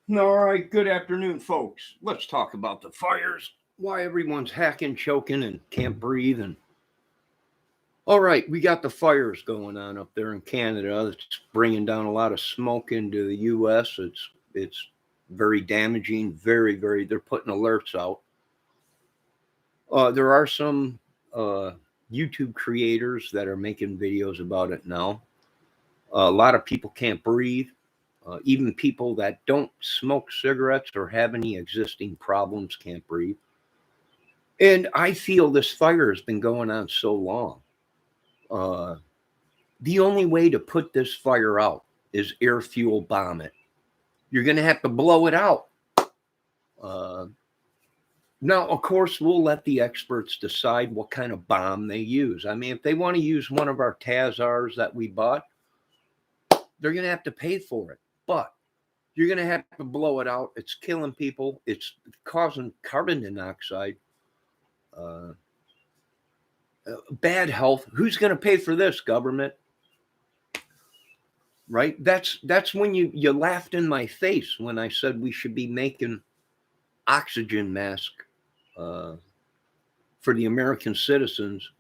All right, good afternoon, folks. Let's talk about the fires. Why everyone's hacking, choking, and can't breathe. And all right, we got the fires going on up there in Canada. It's bringing down a lot of smoke into the U.S. It's very damaging. Very. They're putting alerts out. There are some YouTube creators that are making videos about it now. A lot of people can't breathe. Even people that don't smoke cigarettes or have any existing problems can't breathe. And I feel this fire has been going on so long. Uh, the only way to put this fire out is air fuel bomb it. You're going to have to blow it out. Uh, Now, of course, we'll let the experts decide what kind of bomb they use. I mean, if they want to use one of our Tazars that we bought, they're going to have to pay for it. But you're going to have to blow it out. It's killing people. It's causing carbon dioxide, uh, bad health. Who's going to pay for this, government? Right? That's when you laughed in my face when I said we should be making oxygen masks uh, for the American citizens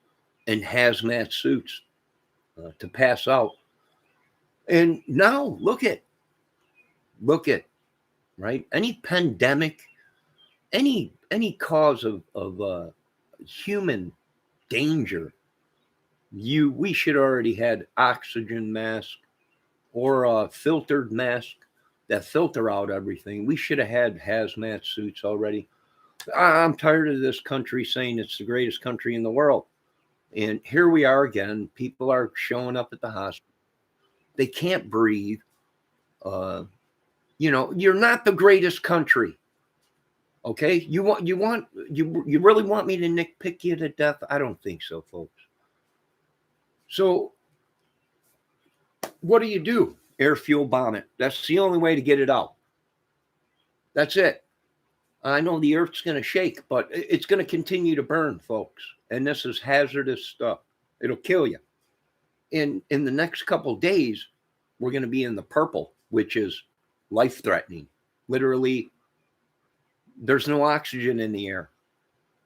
and hazmat suits to pass out. And now look at right. Any pandemic, any cause of human danger, we should already had oxygen mask or a filtered mask that filter out everything. We should have had hazmat suits already. I'm tired of this country saying it's the greatest country in the world. And here we are again. People are showing up at the hospital. They can't breathe. Uh, you're not the greatest country. Okay, you really want me to nitpick you to death? I don't think so, folks. So what do? Air fuel bomb it. That's the only way to get it out. That's it. I know the earth's going to shake, but it's going to continue to burn, folks. And this is hazardous stuff. It'll kill you. In the next couple of days, we're going to be in the purple, which is life-threatening. Literally, there's no oxygen in the air.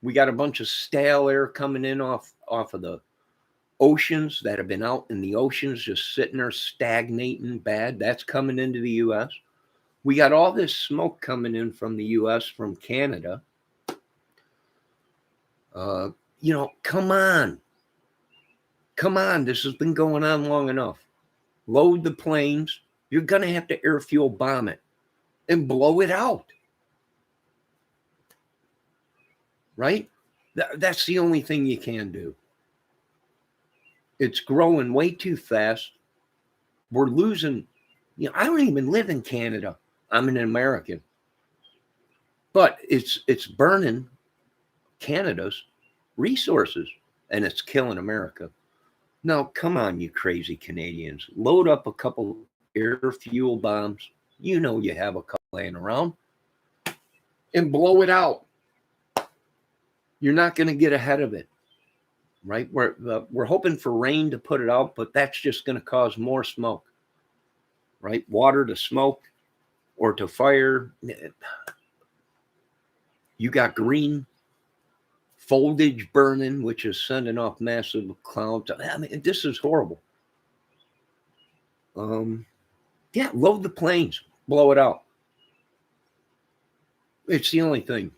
We got a bunch of stale air coming in off of the oceans that have been out in the oceans, just sitting there stagnating bad. That's coming into the U.S. We got all this smoke coming in from the U.S., from Canada. Come on. This has been going on long enough. Load the planes. You're going to have to air fuel bomb it and blow it out. Right? That's the only thing you can do. It's growing way too fast. We're losing. I don't even live in Canada. I'm an American. But it's burning Canada's resources, and it's killing America. Now, come on, you crazy Canadians. Load up a couple air fuel bombs. You know you have a couple laying around. And blow it out. You're not going to get ahead of it. Right? We're hoping for rain to put it out, but that's just going to cause more smoke. Right? Water to smoke or to fire. You got green foliage burning, which is sending off massive clouds. I mean, this is horrible. Load the planes, blow it out. It's the only thing.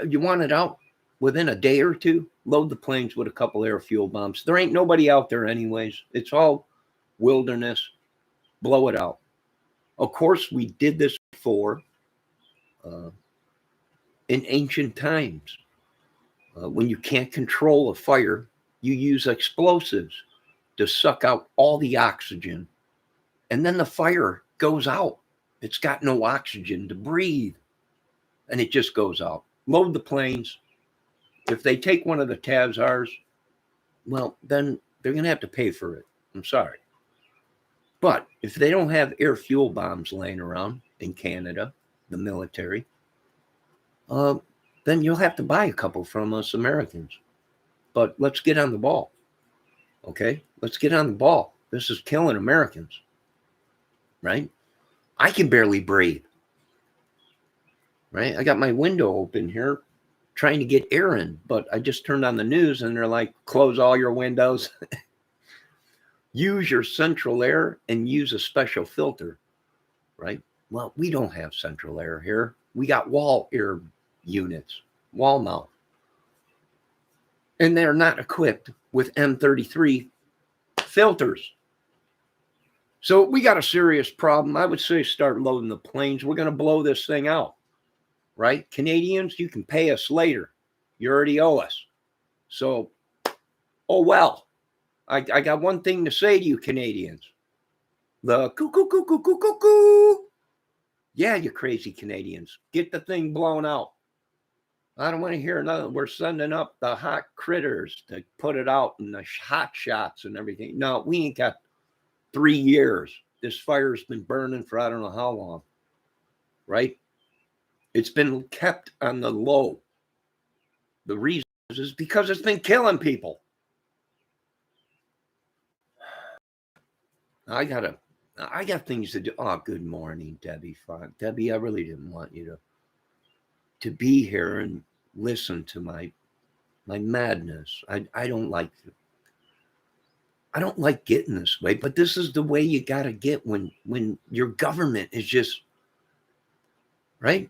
You want it out within a day or two? Load the planes with a couple air fuel bombs. There ain't nobody out there anyways. It's all wilderness. Blow it out. Of course, we did this before in ancient times. When you can't control a fire, you use explosives to suck out all the oxygen. And then the fire goes out. It's got no oxygen to breathe. And it just goes out. Load the planes. If they take one of the Tazars, well, then they're going to have to pay for it. I'm sorry. But if they don't have air fuel bombs laying around in Canada, the military, then you'll have to buy a couple from us Americans. But let's get on the ball. Okay? Let's get on the ball. This is killing Americans. Right? I can barely breathe. right? I got my window open here trying to get air in, but I just turned on the news and they're like, close all your windows, use your central air and use a special filter, right? Well, we don't have central air here. We got wall air units, wall mount. And they're not equipped with M33 filters. So we got a serious problem. I would say start loading the planes. We're going to blow this thing out, right? Canadians, you can pay us later. You already owe us. So, oh, well, I got one thing to say to you Canadians. The cuckoo, cuckoo, cuckoo, cuckoo. Yeah, you crazy Canadians. Get the thing blown out. I don't want to hear another. We're sending up the hot critters to put it out and the hot shots and everything. No, we ain't got 3 years. This fire's been burning for I don't know how long, right? It's been kept on the low. The reason is because it's been killing people. I got things to do. Oh, good morning, Debbie. Debbie, I really didn't want you to be here and listen to my madness. I don't like getting this way, but this is the way you got to get when your government is just right.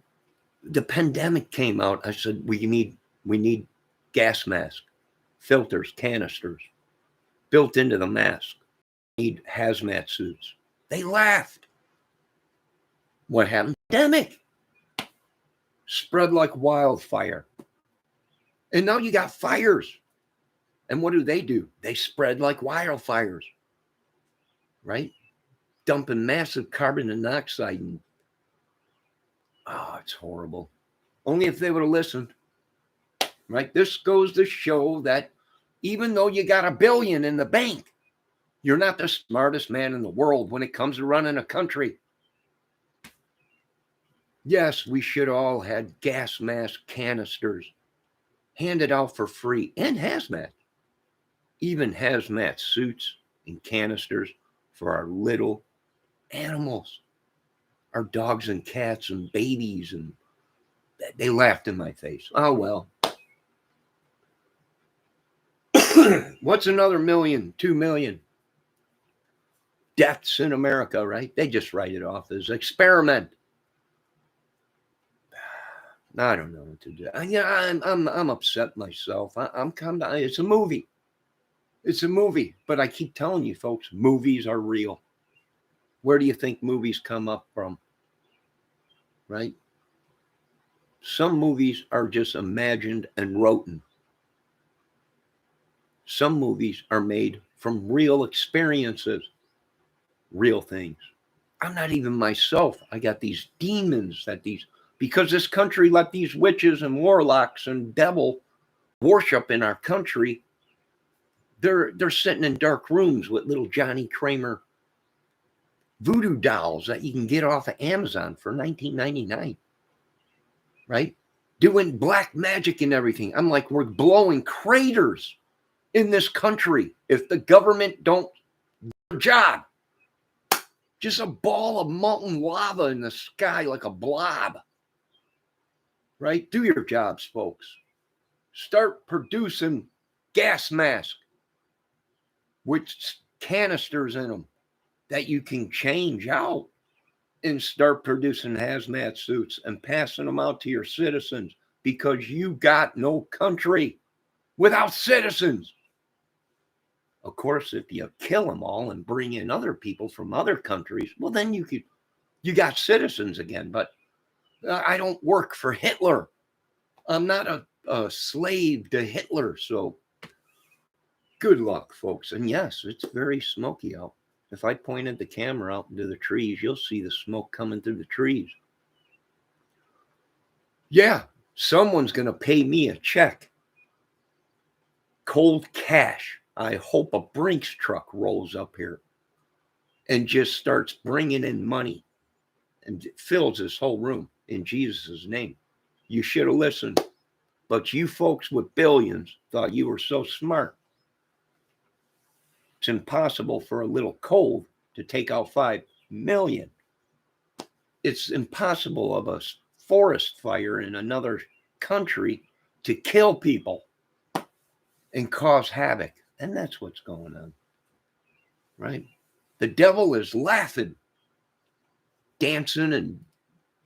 The pandemic came out. I said we need gas mask, filters, canisters built into the mask. We need hazmat suits. They laughed. What happened? Pandemic spread like wildfire, and now you got fires. And what do? They spread like wildfires, right? Dumping massive carbon monoxide. And, oh, it's horrible. Only if they would have listened, right? This goes to show that even though you got $1 billion in the bank, you're not the smartest man in the world when it comes to running a country. Yes, we should all had gas mask canisters handed out for free and hazmat. Even hazmat suits and canisters for our little animals, our dogs and cats and babies. And they laughed in my face. Oh, well. What's another 1 million, 2 million deaths in America, right? They just write it off as experiment. I don't know what to do. I'm upset myself. I'm kind of. It's a movie. It's a movie, but I keep telling you, folks, movies are real. Where do you think movies come up from? Right? Some movies are just imagined and written. Some movies are made from real experiences, real things. I'm not even myself. I got these demons because this country let these witches and warlocks and devil worship in our country. They're sitting in dark rooms with little Johnny Kramer voodoo dolls that you can get off of Amazon for $19.99, right? Doing black magic and everything. I'm like, we're blowing craters in this country if the government don't do their job. Just a ball of molten lava in the sky like a blob, right? Do your jobs, folks. Start producing gas masks with canisters in them that you can change out, and start producing hazmat suits and passing them out to your citizens, because you got no country without citizens. Of course, if you kill them all and bring in other people from other countries, well, then you got citizens again. But I don't work for Hitler. I'm not a slave to Hitler. So good luck, folks. And yes, it's very smoky out. If I pointed the camera out into the trees, you'll see the smoke coming through the trees. Yeah, someone's going to pay me a check. Cold cash. I hope a Brinks truck rolls up here and just starts bringing in money and fills this whole room in Jesus' name. You should have listened. But you folks with billions thought you were so smart. It's impossible for a little cold to take out 5 million. It's impossible of a forest fire in another country to kill people and cause havoc. And that's what's going on, right? The devil is laughing, dancing, and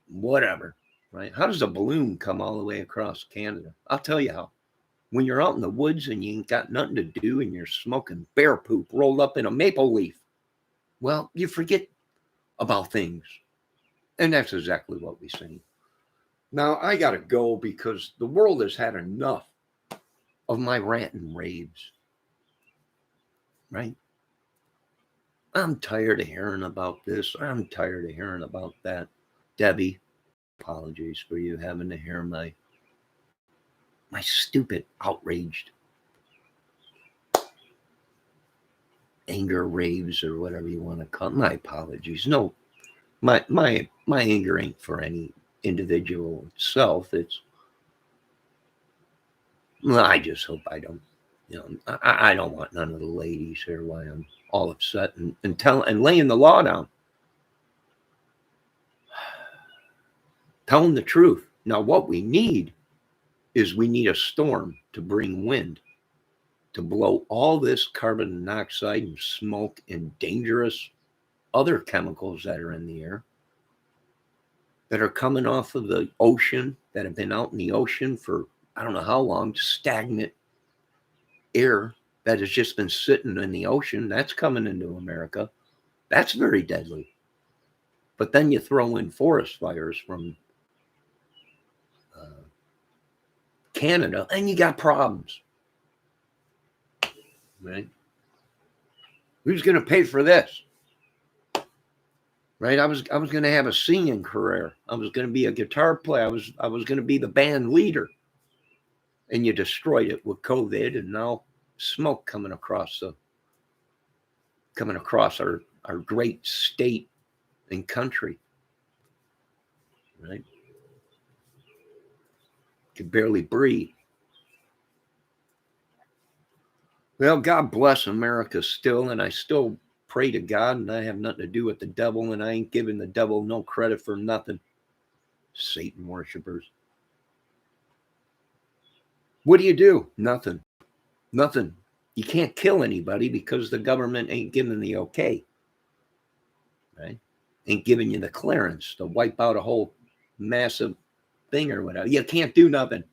whatever, right? How does a balloon come all the way across Canada? I'll tell you how. When you're out in the woods and you ain't got nothing to do and you're smoking bear poop rolled up in a maple leaf, well, you forget about things. And that's exactly what we've seen. Now, I got to go because the world has had enough of my rant and raves, right? I'm tired of hearing about this. I'm tired of hearing about that. Debbie, apologies for you having to hear my stupid, outraged anger raves or whatever you want to call it. My apologies. No, my anger ain't for any individual itself. It's, well, I just hope I don't, I don't want none of the ladies here while I'm all upset and laying the law down. Telling the truth. Now, what we need is we need a storm to bring wind, to blow all this carbon monoxide and smoke and dangerous other chemicals that are in the air, that are coming off of the ocean, that have been out in the ocean for I don't know how long, stagnant air that has just been sitting in the ocean. That's coming into America. That's very deadly. But then you throw in forest fires from Canada, and you got problems, right? Who's going to pay for this? Right? I was going to have a singing career. I was going to be a guitar player. I was going to be the band leader, and you destroyed it with COVID, and now smoke coming across our great state and country, right? Could barely breathe. Well, God bless America still, and I still pray to God, and I have nothing to do with the devil, and I ain't giving the devil no credit for nothing. Satan worshipers. What do? Nothing. Nothing. You can't kill anybody because the government ain't giving the okay, right? Ain't giving you the clearance to wipe out a whole massive thing or whatever. You can't do nothing.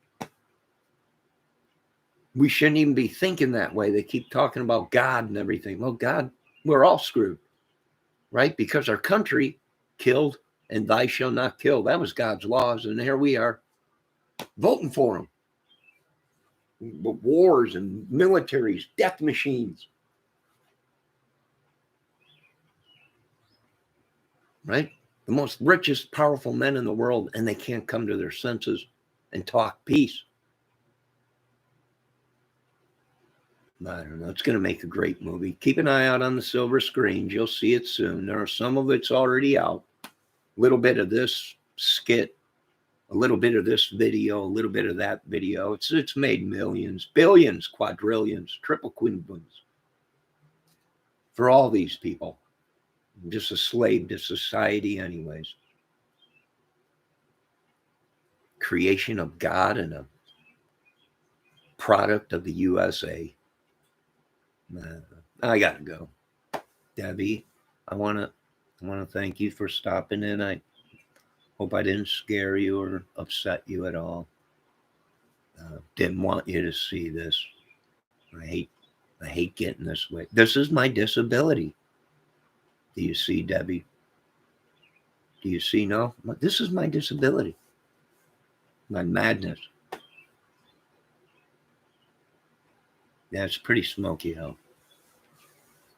We shouldn't even be thinking that way. They keep talking about God and everything. Well, God, we're all screwed, right? Because our country killed and thou shalt not kill. That was God's laws. And here we are voting for them. Wars and militaries, death machines, right? The most richest, powerful men in the world, and they can't come to their senses and talk peace. I don't know. It's going to make a great movie. Keep an eye out on the silver screens. You'll see it soon. There are some of it's already out. A little bit of this skit, a little bit of this video, a little bit of that video. It's made millions, billions, quadrillions, triple quintuplets for all these people. I'm just a slave to society anyways. Creation of God and a product of the USA. I gotta go. Debbie, I wanna thank you for stopping in. I hope I didn't scare you or upset you at all. Didn't want you to see this. I hate getting this way. This is my disability. Do you see, Debbie? Do you see? No, this is my disability. My madness. Yeah, it's pretty smoky out.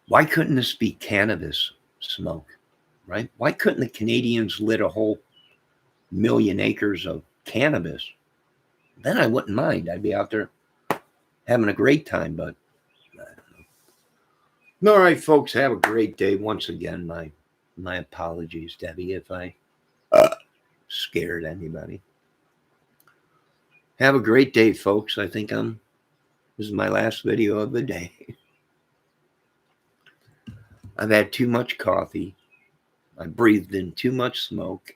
Why couldn't this be cannabis smoke, right? Why couldn't the Canadians lit a whole 1,000,000 acres of cannabis? Then I wouldn't mind. I'd be out there having a great time, but I don't know. All right, folks, have a great day. Once again, my apologies, Debbie, if I scared anybody. Have a great day, folks. I think this is my last video of the day. I've had too much coffee. I breathed in too much smoke.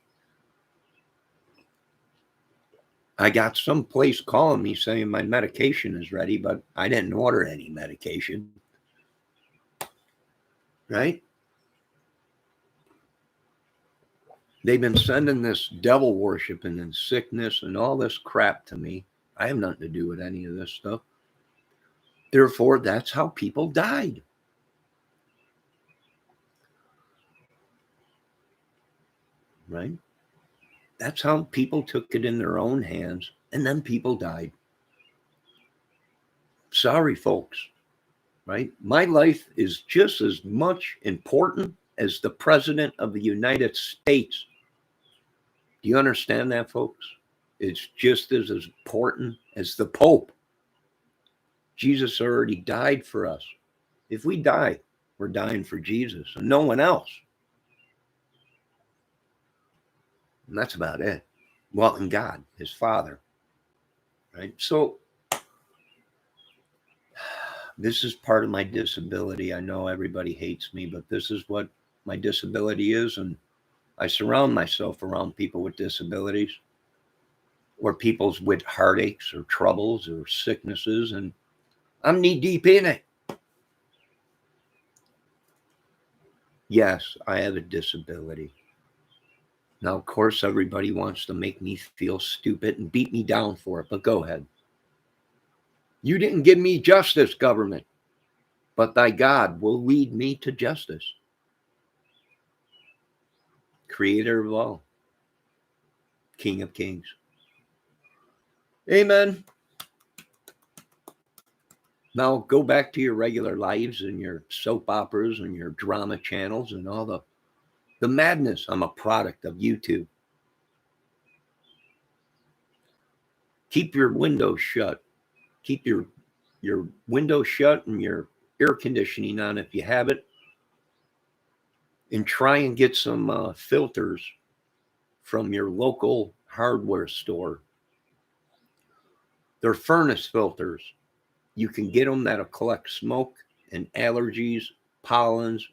I got some place calling me saying my medication is ready, but I didn't order any medication. Right? They've been sending this devil worshiping and sickness and all this crap to me. I have nothing to do with any of this stuff. Therefore, that's how people died. Right? That's how people took it in their own hands, and then people died. Sorry, folks. Right? My life is just as much important as the President of the United States. Do you understand that, folks? It's just as important as the Pope. Jesus already died for us. If we die, we're dying for Jesus and no one else. And that's about it. Well, and God, his Father. Right? So this is part of my disability. I know everybody hates me, but this is what my disability is. And I surround myself around people with disabilities or people with heartaches or troubles or sicknesses, and I'm knee deep in it. Yes, I have a disability. Now, of course, everybody wants to make me feel stupid and beat me down for it, but go ahead. You didn't give me justice, government, but thy God will lead me to justice. Creator of all, King of kings. Amen. Now go back to your regular lives and your soap operas and your drama channels and all the madness. I'm a product of YouTube. Keep your windows shut. Keep your windows shut and your air conditioning on if you have it. And try and get some filters from your local hardware store. They're furnace filters. You can get them that'll collect smoke and allergies, pollens,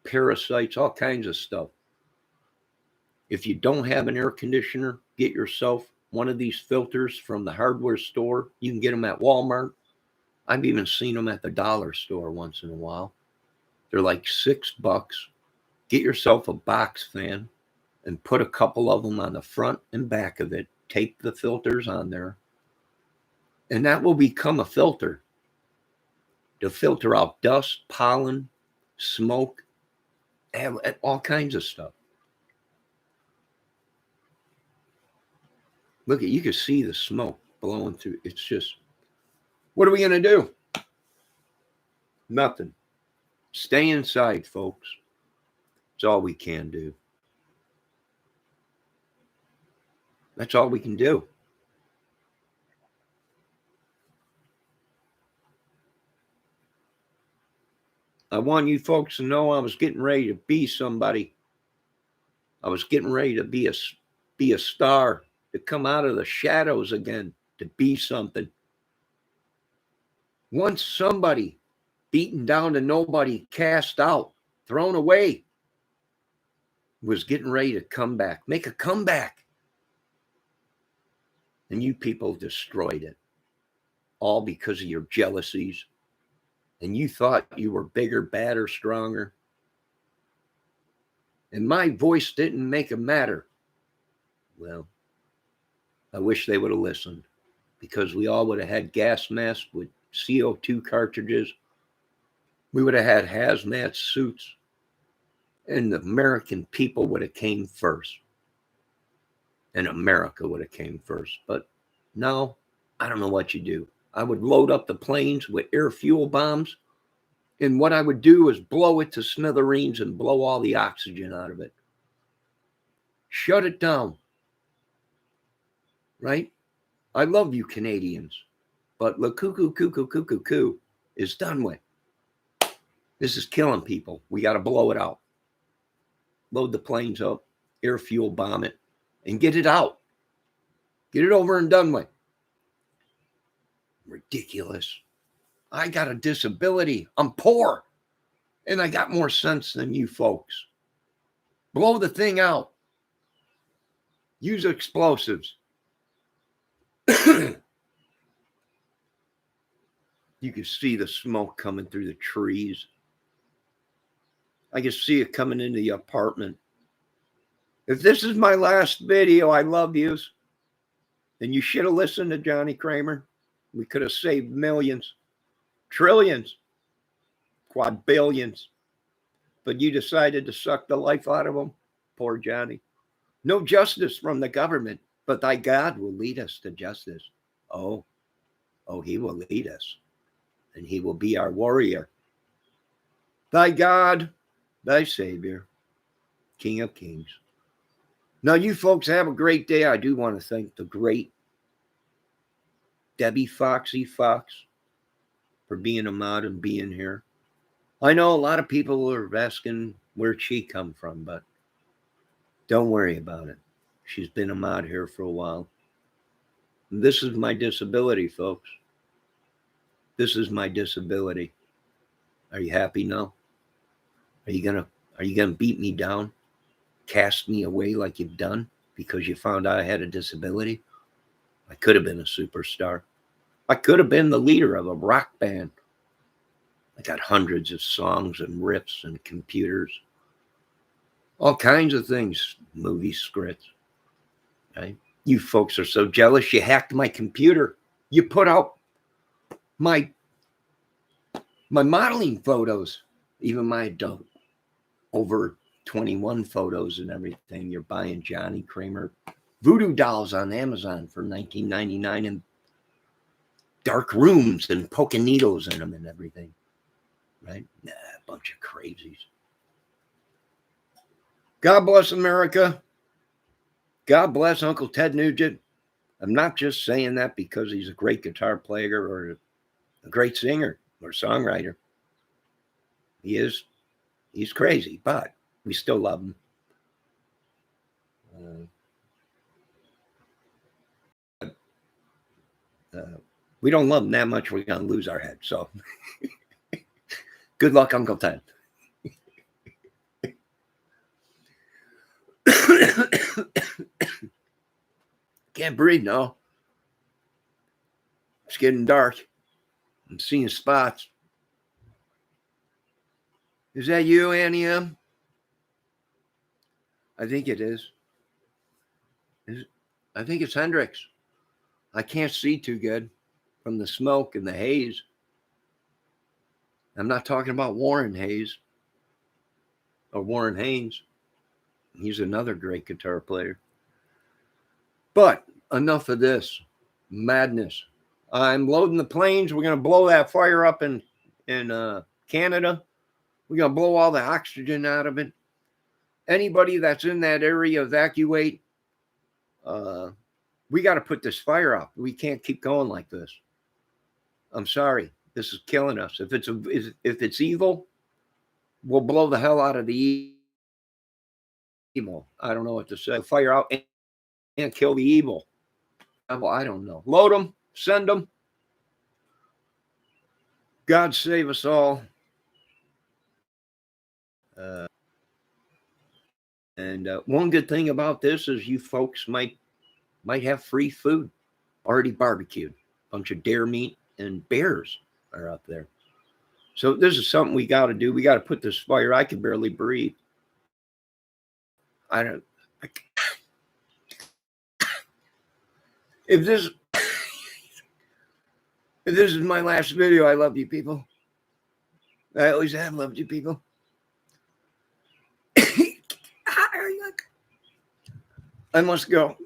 parasites, all kinds of stuff. If you don't have an air conditioner, get yourself one of these filters from the hardware store. You can get them at Walmart. I've even seen them at the dollar store once in a while. They're like $6. Get yourself a box fan and put a couple of them on the front and back of it. Tape the filters on there. And that will become a filter to filter out dust, pollen, smoke, and all kinds of stuff. Look, you can see the smoke blowing through. It's just, what are we going to do? Nothing. Stay inside, folks. It's all we can do. That's all we can do. I want you folks to know I was getting ready to be somebody. I was getting ready to be a star, to come out of the shadows again, to be something. Once somebody beaten down to nobody, cast out, thrown away, was getting ready to come back, make a comeback. And you people destroyed it, all because of your jealousies. And you thought you were bigger, badder, stronger. And my voice didn't make a matter. Well, I wish they would have listened, because we all would have had gas masks with CO2 cartridges. We would have had hazmat suits, and the American people would have came first. And America would have came first. But no, I don't know what you do. I would load up the planes with air fuel bombs, and what I would do is blow it to smithereens and blow all the oxygen out of it. Shut it down. Right? I love you Canadians, but the cuckoo is done with. This is killing people. We got to blow it out. Load the planes up, air fuel bomb it, and get it out. Get it over and done with. Ridiculous. I got a disability. I'm poor. And I got more sense than you folks. Blow the thing out. Use explosives. You can see the smoke coming through the trees. I can see it coming into the apartment. If this is my last video, I love yous. Then you should have listened to Johnny Kramer. We could have saved millions, trillions, quadrillions. But you decided to suck the life out of them. Poor Johnny. No justice from the government, but thy God will lead us to justice. Oh, he will lead us, and he will be our warrior. Thy God, thy Savior, King of Kings. Now, you folks have a great day. I do want to thank the great Debbie Foxy Fox for being a mod and being here. I know a lot of people are asking where'd she come from, but don't worry about it. She's been a mod here for a while. This is my disability, folks. This is my disability. Are you happy now? Are you gonna beat me down? Cast me away like you've done because you found out I had a disability? I could have been a superstar. I could have been the leader of a rock band. I got hundreds of songs and riffs and computers. All kinds of things, movie scripts. Right? You folks are so jealous. You hacked my computer. You put out my modeling photos, even my adult over 21 photos and everything. You're buying Johnny Kramer voodoo dolls on Amazon for $19.99 and dark rooms and poking needles in them and everything. Right? Nah, a bunch of crazies. God bless America. God bless Uncle Ted Nugent. I'm not just saying that because he's a great guitar player or a great singer or songwriter. He is. He's crazy, but we still love him. We don't love him that much. We're going to lose our head. So good luck, Uncle Ted. Can't breathe now. It's getting dark. I'm seeing spots. Is that you, Annie M? I think it is. I think it's Hendrix. I can't see too good from the smoke and the haze. I'm not talking about Warren Hayes or Warren Haynes. He's another great guitar player. But enough of this madness. I'm loading the planes. We're going to blow that fire up in Canada. We're going to blow all the oxygen out of it. Anybody that's in that area, evacuate. We got to put this fire out. We can't keep going like this. I'm sorry. This is killing us. If it's evil, we'll blow the hell out of the evil. I don't know what to say. Fire out and kill the evil. I don't know. Load them. Send them. God save us all. And one good thing about this is you folks might have free food already barbecued. A bunch of deer meat and bears are up there. So this is something we got to do. We got to put this fire. I can barely breathe. If this is my last video, I love you people. I always have loved you people. I must go.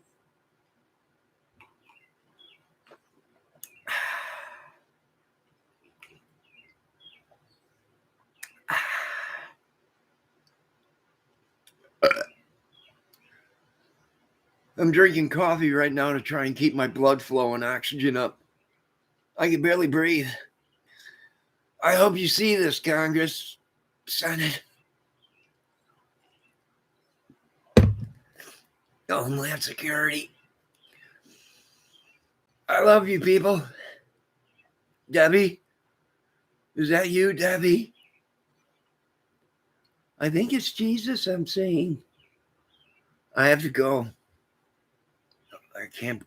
I'm drinking coffee right now to try and keep my blood flow and oxygen up. I can barely breathe. I hope you see this, Congress, Senate, Homeland Security. I love you people. Debbie, is that you, Debbie? I think it's Jesus I'm saying. I have to go. I can't.